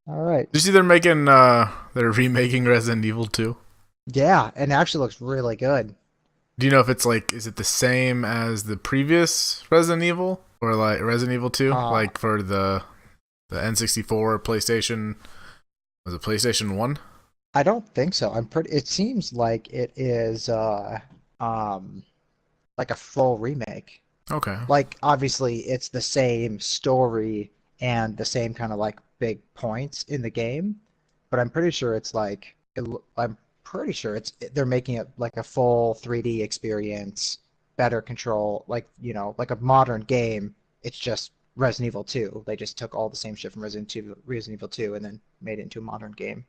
All right. Did you see they're remaking Resident Evil 2? Yeah, and it actually looks really good. Do you know if it's like is it the same as the previous Resident Evil or like Resident Evil 2 Uh, like for the N64 PlayStation, was it PlayStation 1? I don't think so. I'm pretty. It seems like it is um like a full remake. Okay. Like obviously it's the same story and the same kind of like big points in the game, but I'm pretty sure it's like I'm pretty sure they're making it like a full 3D experience, better control, like like a modern game. It's just Resident Evil 2. They just took all the same shit from Resident Evil 2 and then made it into a modern game.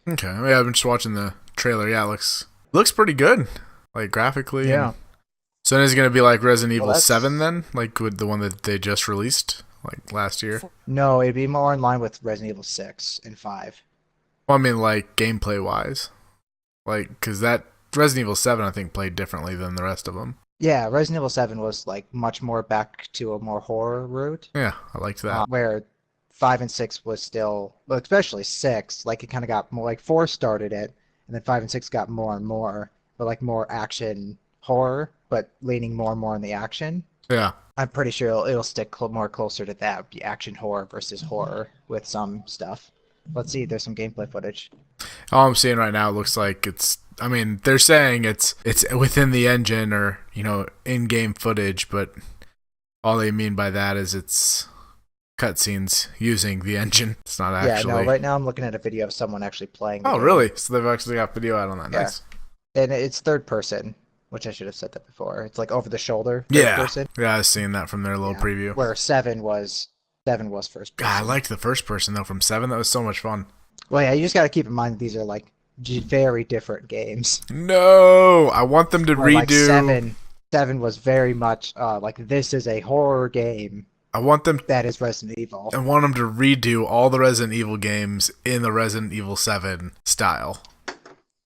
Okay. Yeah, I've been just watching the trailer. Yeah, it looks pretty good. Like graphically and Yeah. so then it's gonna be like Resident Well, Evil 7 that's then? Like with the one that they just released like last year? no, it'd be more in line with Resident Evil 6 and 5. Well, I mean like gameplay wise. Like cuz that Resident Evil 7 I think played differently than the rest of them. Yeah, Resident Evil 7 was like much more back to a more horror route, Yeah, I liked that. where 5 and 6 was still, well, especially 6, like it kind of got more like 4 started it, and then 5 and 6 got more and more, but like more action horror, but leaning more and more on the action. Yeah. I'm pretty sure it'll stick more closer to that, be action horror versus horror with some stuff. Let's see, there's some gameplay footage. All I'm seeing right now looks like it's. I mean, they're saying it's within the engine or in-game footage, but all they mean by that is it's cutscenes using the engine. It's not Yeah, no, actually. right now I'm looking at a video of someone actually playing the Oh, game. really? So they've actually got video out on that. Yeah. Nice. And it's third person, which I should have said that before. It's like over the shoulder third Yeah, person. yeah. I've seen that from their little Yeah. preview. Where seven was first God, I person. liked the first person though from 7. That was so much fun. Well, yeah, you just got to keep in mind that these are like very different games. No, I want them to Where like redo. seven was very much like this is a horror game I want them. that is Resident Evil. I want them to redo all the Resident Evil games in the Resident Evil 7 style.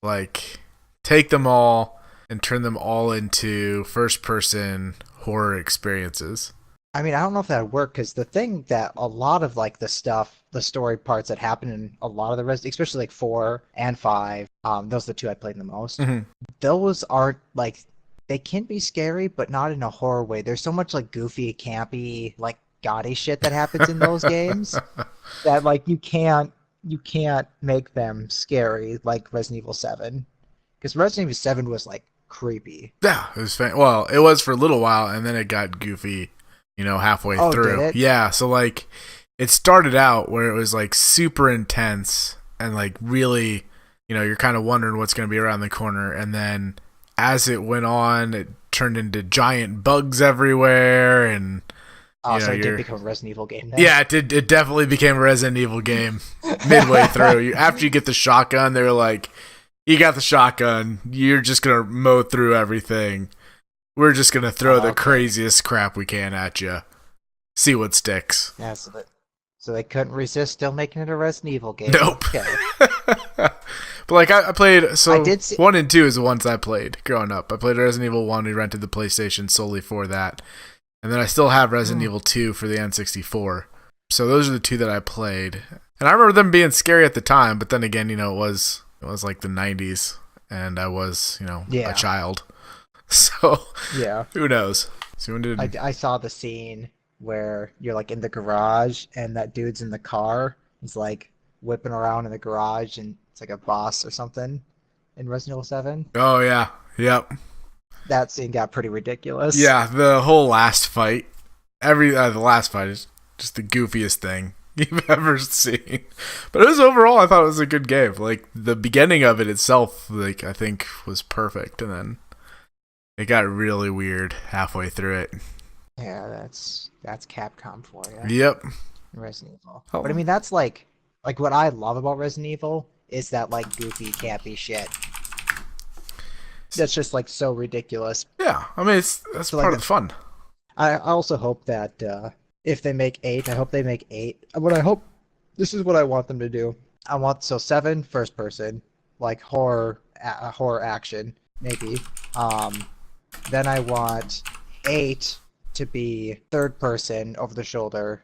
Like, take them all and turn them all into first person horror experiences. I mean, I don't know if that would work because the thing that a lot of like the stuff, the story parts that happen in a lot of the Resident, especially like 4 and 5, those are the two I played the most. Mm-hmm. Those aren't like they can be scary, but not in a horror way. There's so much like goofy, campy, like gaudy shit that happens in those games that like you can't make them scary like Resident Evil 7. Because Resident Evil 7 was like creepy. Yeah, it was well, it was for a little while and then it got goofy, halfway Oh, did through. it? Yeah, so like it started out where it was like super intense and like really, you're kind of wondering what's going to be around the corner and then as it went on, it turned into giant bugs everywhere and Oh, so it did you're become a Resident Evil game then. yeah, it did. It definitely became a Resident Evil game midway through. After you get the shotgun, they're like, "You got the shotgun. You're just gonna mow through everything. We're just gonna throw Oh, the okay. craziest crap we can at you. See what sticks." Yeah, so they couldn't resist still making it a Resident Evil game. Nope. Okay. But like I played, I so did see. 1 and 2 is the ones I played growing up. I played Resident Evil 1. We rented the PlayStation solely for that, and then I still have Resident Evil 2 for the N64. So those are the two that I played, and I remember them being scary at the time. But then again, it was like the 90s, and I was a Yeah, child, so yeah. who knows? So when did I saw the scene where you're like in the garage and that dude's in the car. He's like whipping around in the garage and it's like a boss or something in Resident Evil 7. oh yeah, yep. That scene got pretty ridiculous. Yeah, the whole last fight, the last fight is just the goofiest thing you've ever seen. But it was overall, I thought it was a good game. Like the beginning of it itself, like I think was perfect, and then it got really weird halfway through it. Yeah, that's Capcom for you. Yep. Resident Evil. Oh, But I mean that's like what I love about Resident Evil is that like goofy, campy shit. That's just like so ridiculous. yeah. I mean, that's So like part of the fun. I also hope that if they make 8, I hope they make 8. What I hope, this is what I want them to do. I want 7 first person, like horror action maybe. Um, then I want 8 to be third person over the shoulder,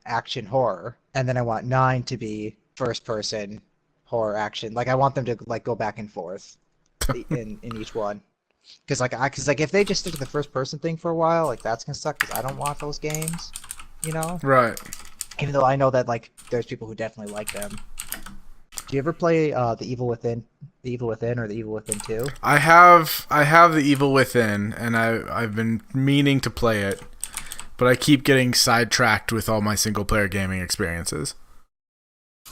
action horror, and then I want 9 to be first person horror action. Like I want them to like go back and forth in each one. Because if they just stick to the first person thing for a while, like that's gonna suck. Because I don't want those games, you know. Right. Even though I know that like there's people who definitely like them. Do you ever play the Evil Within, or the Evil Within 2? I have the Evil Within, and I've been meaning to play it, but I keep getting sidetracked with all my single player gaming experiences.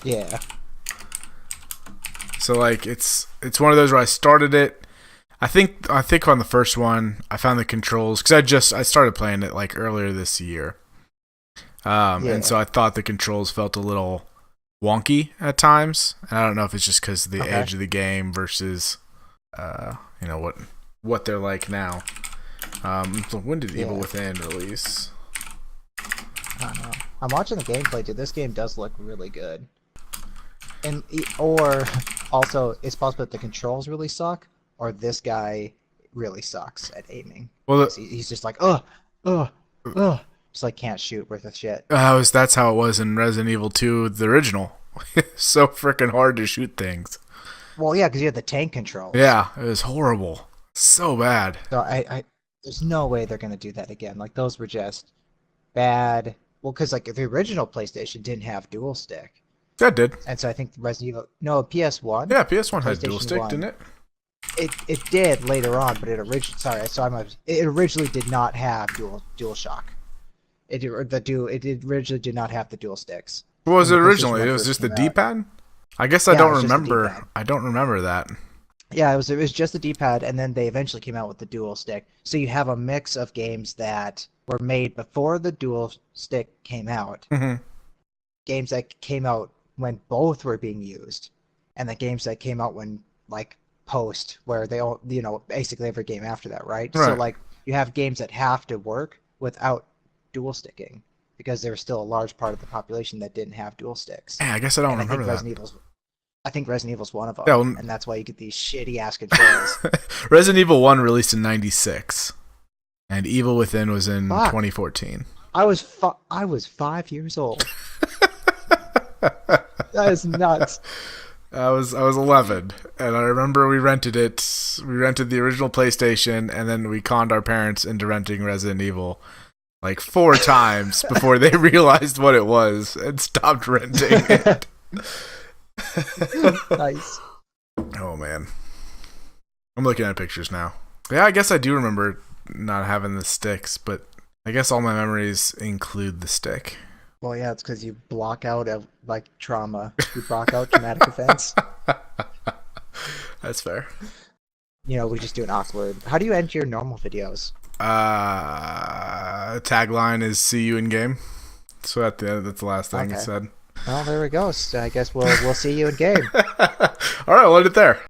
Yeah. So like it's one of those where I started it. I think on the first one I found the controls because I started playing it like earlier this year, and so I thought the controls felt a little wonky at times. And I don't know if it's just because of the age of the game versus, what they're like now. So when did Evil Within release? I don't know. I'm watching the gameplay, dude. This game does look really good. Or also, it's possible that the controls really suck, or this guy really sucks at aiming. Well, he's just like, just like can't shoot worth of shit. That's how it was in Resident Evil 2, the original. So freaking hard to shoot things. Well, yeah, because you had the tank controls. Yeah, it was horrible. So bad. So there's no way they're gonna do that again. Like those were just bad. Well, because like the original PlayStation didn't have dual stick. That did. And so I think Resident Evil, no, PS1. Yeah, PS1 had dual stick, didn't it? It did later on, but it originally did not have dual shock. It originally did not have the dual sticks. What was it originally? It was just the D-pad? I guess I don't remember. I don't remember that. Yeah, it was just the D-pad, and then they eventually came out with the dual stick. So you have a mix of games that were made before the dual stick came out, games that came out when both were being used, and the games that came out when like post, where they all, basically every game after that, right? So like you have games that have to work without dual sticking because there was still a large part of the population that didn't have dual sticks. Yeah, I guess I don't remember that. I think Resident Evil's one of them, yeah, and that's why you get these shitty ass controls. Resident Evil 1 released in '96, and Evil Within was in 2014. I was 5 years old. That is nuts. I was 11, and I remember we rented it. We rented the original PlayStation, and then we conned our parents into renting Resident Evil like 4 times before they realized what it was and stopped renting it. Nice. Oh man, I'm looking at pictures now. Yeah, I guess I do remember not having the sticks, but I guess all my memories include the stick. Well, yeah, it's because you block out trauma. You block out traumatic events. That's fair. We just do an awkward. How do you end your normal videos? Tagline is "See you in game." So at the end, that's the last thing it said. Well, there we go. So I guess we'll see you in game. All right, we'll end it there.